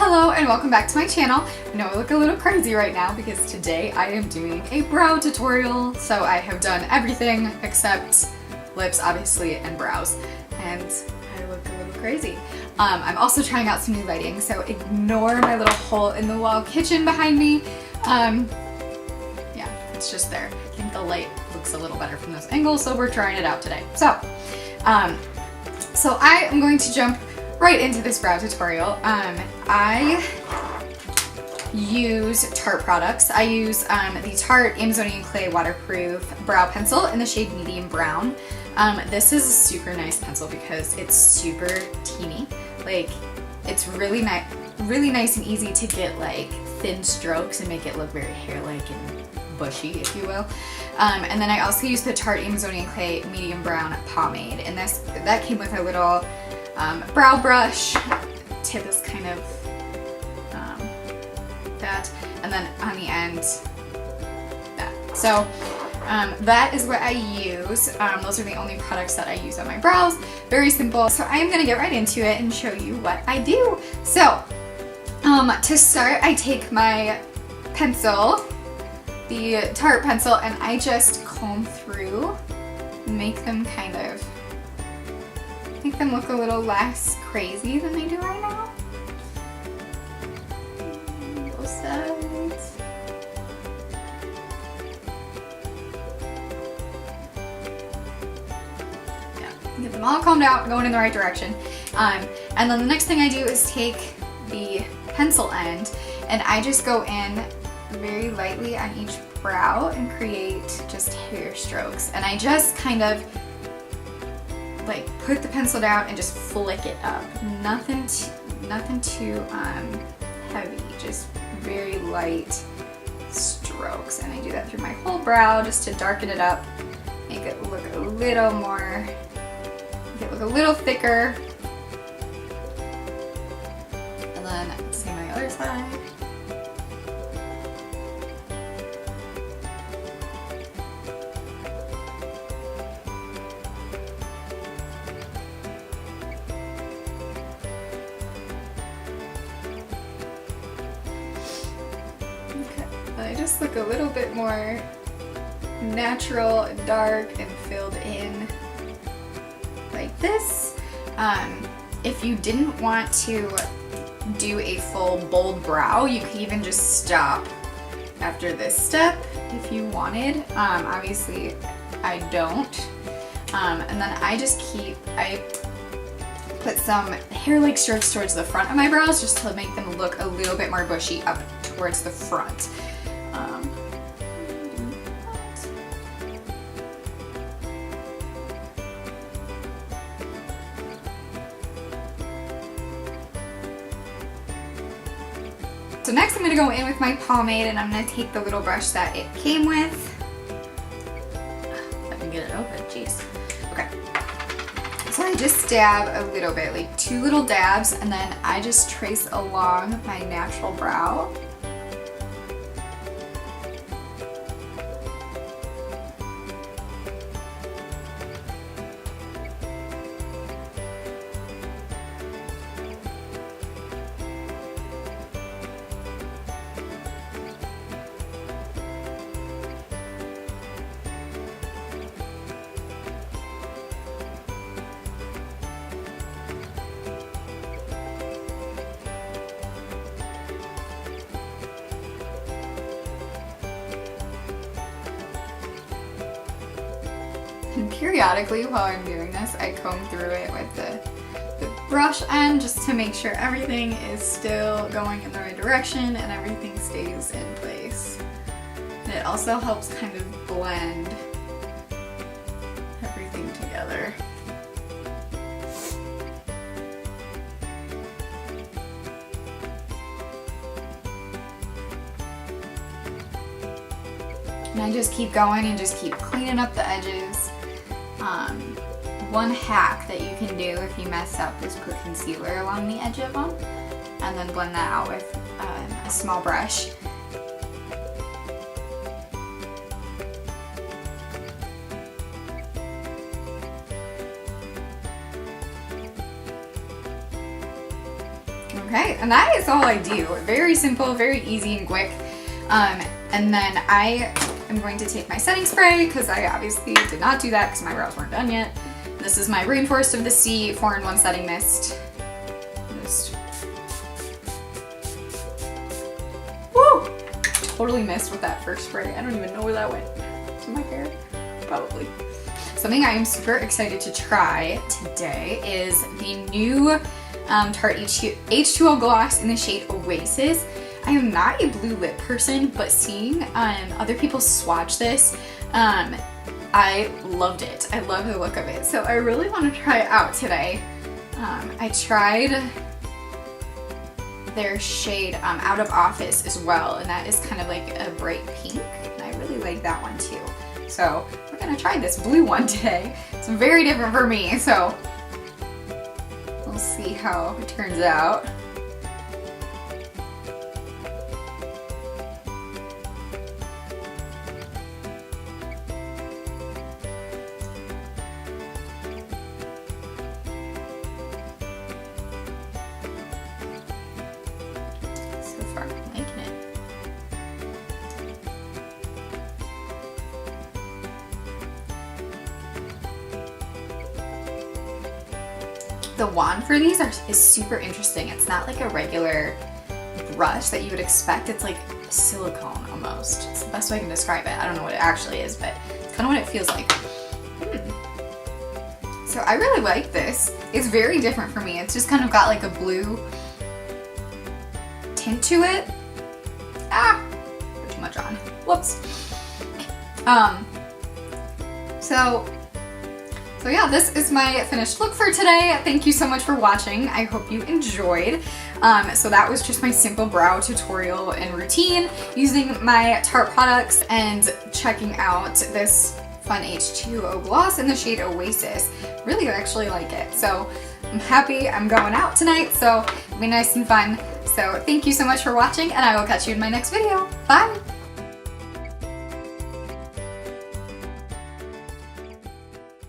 Hello and welcome back to my channel. I know I look a little crazy right now because today I am doing a brow tutorial. So I have done everything except lips, obviously, and brows. And I look a little crazy. I'm also trying out some new lighting, so ignore my little hole in the wall kitchen behind me. Yeah, it's just there. I think the light looks a little better from this angle, so we're trying it out today. So I am going to jump right into this brow tutorial. I use Tarte products. I use the Tarte Amazonian Clay Waterproof Brow Pencil in the shade Medium Brown. This is a super nice pencil because it's super teeny. Like, it's really nice and easy to get like thin strokes and make it look very hair-like and bushy, if you will. And then I also use the Tarte Amazonian Clay Medium Brown Pomade, and that came with a little brow brush. Tip is kind of that, and then on the end that. So that is what I use. Those are the only products that I use on my brows. Very simple. So I am gonna get right into it and show you what I do. So to start, I take my pencil, the Tarte pencil, and I just comb through, make them look a little less crazy than they do right now. Both sides. Yeah, get them all combed out, going in the right direction. And then the next thing I do is take the pencil end and I just go in very lightly on each brow and create just hair strokes. And I just kind of like put the pencil down and just flick it up. Nothing too heavy, just very light strokes. And I do that through my whole brow just to darken it up, make it look a little more, make it look a little thicker. And then same on the other side. I just look a little bit more natural, dark, and filled in like this. If you didn't want to do a full bold brow, you could even just stop after this step if you wanted. Obviously, I don't. And then I put some hair-like strokes towards the front of my brows just to make them look a little bit more bushy up towards the front. So next I'm going to go in with my pomade and I'm going to take the little brush that it came with. Let me get it open, jeez. Okay. So I just dab a little bit, like 2 little dabs, and then I just trace along my natural brow. And periodically while I'm doing this, I comb through it with the brush end just to make sure everything is still going in the right direction and everything stays in place. And it also helps kind of blend everything together. And I just keep going and just keep cleaning up the edges. One hack that you can do if you mess up is put concealer along the edge of them and then blend that out with a small brush. Okay, and that is all I do. Very simple, very easy and quick. And then I am going to take my setting spray because I obviously did not do that because my brows weren't done yet. This is my Rainforest of the Sea 4-in-1 setting mist. Just, woo! Totally missed with that first spray. I don't even know where that went. To my hair? Probably. Something I am super excited to try today is the new Tarte H20 Gloss in the shade Oasis. I am not a blue lip person, but seeing other people swatch this, I loved it. I love the look of it. So I really want to try it out today. I tried their shade Out of Office as well, and that is kind of like a bright pink, and I really like that one too. So we're gonna try this blue one today. It's very different for me, so we'll see how it turns out. So far, I'm liking it. The wand for these is super interesting. It's not like a regular brush that you would expect. It's like silicone almost. It's the best way I can describe it. I don't know what it actually is, but it's kind of what it feels like. So I really like this. It's very different for me. It's just kind of got like a blue tint to it. Put too much on. Whoops. So yeah, this is my finished look for today. Thank you so much for watching. I hope you enjoyed. So that was just my simple brow tutorial and routine using my Tarte products and checking out this fun H20 gloss in the shade Oasis. Really actually like it. So I'm happy I'm going out tonight, so it'll be nice and fun. So thank you so much for watching, and I will catch you in my next video. Bye!